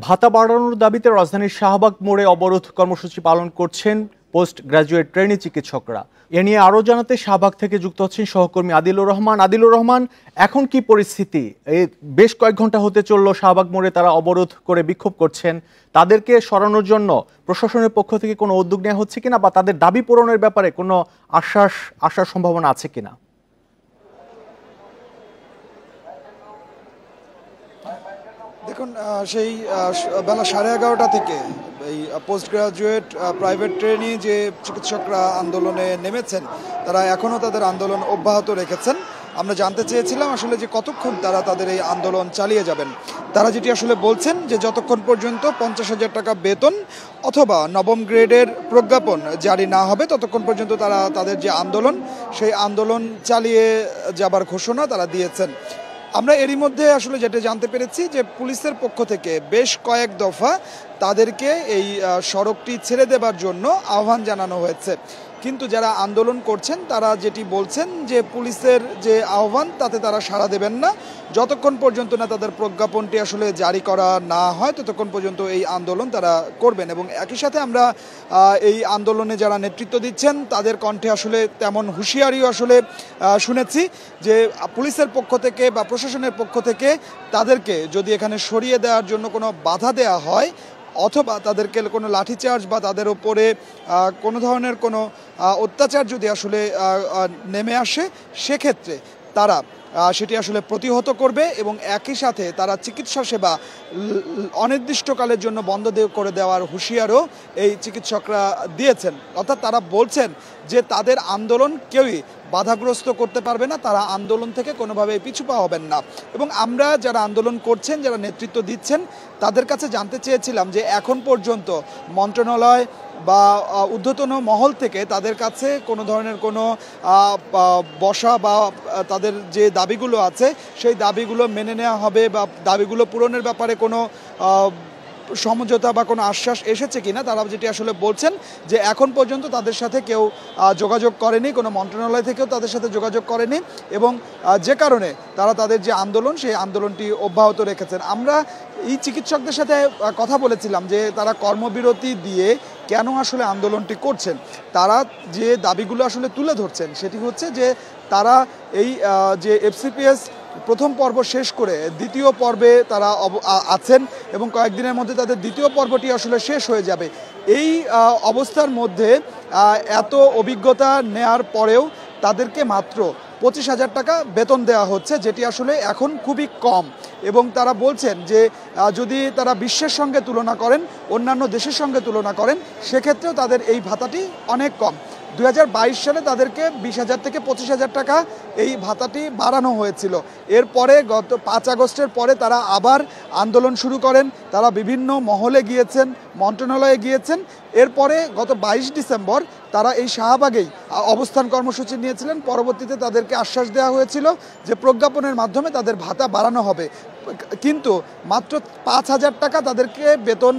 ভাতা বাড়ানোর দাবিতে রাজধানীর শাহবাগ মোড়ে অবরোধ কর্মসূচি পালন করছেন পোস্ট গ্রাজুয়েট ট্রেনি চিকিৎসকরা। এ নিয়ে আরও জানাতে শাহবাগ থেকে যুক্ত হচ্ছেন সহকর্মী আদিলুর রহমান। আদিলুর রহমান, এখন কি পরিস্থিতি? এই বেশ কয়েক ঘন্টা হতে চলল শাহবাগ মোড়ে তারা অবরোধ করে বিক্ষোভ করছেন। তাদেরকে সরানোর জন্য প্রশাসনের পক্ষ থেকে কোনো উদ্যোগ নেওয়া হচ্ছে কিনা, বা তাদের দাবি পূরণের ব্যাপারে কোনো আসার সম্ভাবনা আছে কিনা? দেখুন, সেই বেলা 11:30 থেকে এই পোস্ট গ্রাজুয়েট প্রাইভেট ট্রেনি যে চিকিৎসকরা আন্দোলনে নেমেছেন, তারা এখনও তাদের আন্দোলন অব্যাহত রেখেছেন। আমরা জানতে চেয়েছিলাম আসলে যে কতক্ষণ তারা তাদের এই আন্দোলন চালিয়ে যাবেন। তারা যেটি আসলে বলছেন যে যতক্ষণ পর্যন্ত 50,000 টাকা বেতন অথবা নবম গ্রেডের প্রজ্ঞাপন জারি না হবে ততক্ষণ পর্যন্ত তারা তাদের যে আন্দোলন, সেই আন্দোলন চালিয়ে যাবার ঘোষণা তারা দিয়েছেন। আমরা এরই মধ্যে আসলে যেটা জানতে পেরেছি যে পুলিশের পক্ষ থেকে বেশ কয়েক দফা তাদেরকে এই সড়কটি ছেড়ে দেবার জন্য আহ্বান জানানো হয়েছে, কিন্তু যারা আন্দোলন করছেন তারা যেটি বলছেন যে পুলিশের যে আহ্বান তাতে তারা সাড়া দেবেন না। যতক্ষণ পর্যন্ত না তাদের প্রজ্ঞাপনটি আসলে জারি করা না হয় ততক্ষণ পর্যন্ত এই আন্দোলন তারা করবেন। এবং একই সাথে আমরা এই আন্দোলনে যারা নেতৃত্ব দিচ্ছেন তাদের কণ্ঠে আসলে তেমন হুঁশিয়ারিও আসলে শুনেছি যে পুলিশের পক্ষ থেকে বা প্রশাসনের পক্ষ থেকে তাদেরকে যদি এখানে সরিয়ে দেওয়ার জন্য কোনো বাধা দেওয়া হয় অথবা তাদেরকে কোনো লাঠিচার্জ বা তাদের উপরে কোনো ধরনের কোনো অত্যাচার যদি আসলে নেমে আসে, সেক্ষেত্রে তারা সেটি আসলে প্রতিহত করবে এবং একই সাথে তারা চিকিৎসা সেবা অনির্দিষ্টকালের জন্য বন্ধ করে দেওয়ার হুঁশিয়ারও এই চিকিৎসকরা দিয়েছেন। অর্থাৎ তারা বলছেন যে তাদের আন্দোলন কেউই বাধাগ্রস্ত করতে পারবে না, তারা আন্দোলন থেকে কোনোভাবে পিছু পা হবেন না। এবং আমরা যারা আন্দোলন করছেন, যারা নেতৃত্ব দিচ্ছেন, তাদের কাছে জানতে চেয়েছিলাম যে এখন পর্যন্ত মন্ত্রণালয় বা ঊর্ধ্বতন মহল থেকে তাদের কাছে কোনো ধরনের কোনো বসা বা তাদের যে দাবিগুলো আছে সেই দাবিগুলো মেনে নেওয়া হবে বা দাবিগুলো পূরণের ব্যাপারে কোনো সমঝোতা বা কোনো আশ্বাস এসেছে কিনা। তারা যেটি আসলে বলছেন যে এখন পর্যন্ত তাদের সাথে কেউ যোগাযোগ করেনি, কোনো মন্ত্রণালয় থেকেও তাদের সাথে যোগাযোগ করেনি, এবং যে কারণে তারা তাদের যে আন্দোলন সেই আন্দোলনটি অব্যাহত রেখেছেন। আমরা এই চিকিৎসকদের সাথে কথা বলেছিলাম যে তারা কর্মবিরতি দিয়ে কেন আসলে আন্দোলনটি করছেন। তারা যে দাবিগুলো আসলে তুলে ধরছেন সেটি হচ্ছে যে তারা এই যে এফসিপিএস প্রথম পর্ব শেষ করে দ্বিতীয় পর্বে তারা আছেন এবং কয়েকদিনের মধ্যে তাদের দ্বিতীয় পর্বটি আসলে শেষ হয়ে যাবে। এই অবস্থার মধ্যে এত অভিজ্ঞতা নেয়ার পরেও তাদেরকে মাত্র 25,000 টাকা বেতন দেওয়া হচ্ছে, যেটি আসলে এখন খুবই কম। এবং তারা বলছেন যে যদি তারা বিশ্বের সঙ্গে তুলনা করেন, অন্যান্য দেশের সঙ্গে তুলনা করেন, সেক্ষেত্রেও তাদের এই ভাতাটি অনেক কম। 2022 সালে তাদেরকে 20,000 থেকে 25,000 টাকা এই ভাতাটি বাড়ানো হয়েছিল। এরপরে গত 5 আগস্টের পরে তারা আবার আন্দোলন শুরু করেন। তারা বিভিন্ন মহলে গিয়েছেন, মন্ত্রণালয়ে গিয়েছেন। এরপরে গত 22 ডিসেম্বর তারা এই শাহবাগেই অবস্থান কর্মসূচি নিয়েছিলেন। পরবর্তীতে তাদেরকে আশ্বাস দেওয়া হয়েছিল যে প্রজ্ঞাপনের মাধ্যমে তাদের ভাতা বাড়ানো হবে, কিন্তু মাত্র 5,000 টাকা তাদেরকে বেতন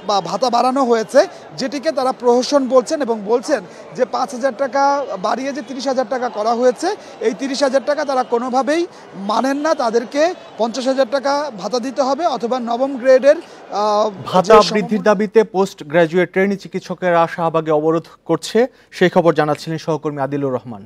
বা ভাতা বাড়ানো হয়েছে, যেটিকে তারা প্রহসন বলছেন এবং বলছেন যে 5,000 টাকা বাড়িয়ে যে 30,000 টাকা করা হয়েছে, এই 30,000 টাকা তারা কোনোভাবেই মানেন না। তাদেরকে 50,000 টাকা ভাতা দিতে হবে অথবা নবম গ্রেডের ভাতা বৃদ্ধির দাবিতে পোস্ট গ্রাজুয়েট ট্রেনি চিকিৎসকেরা শাহবাগে অবরোধ করছে। সেই খবর জানাচ্ছিলেন সহকর্মী আদিলুর রহমান।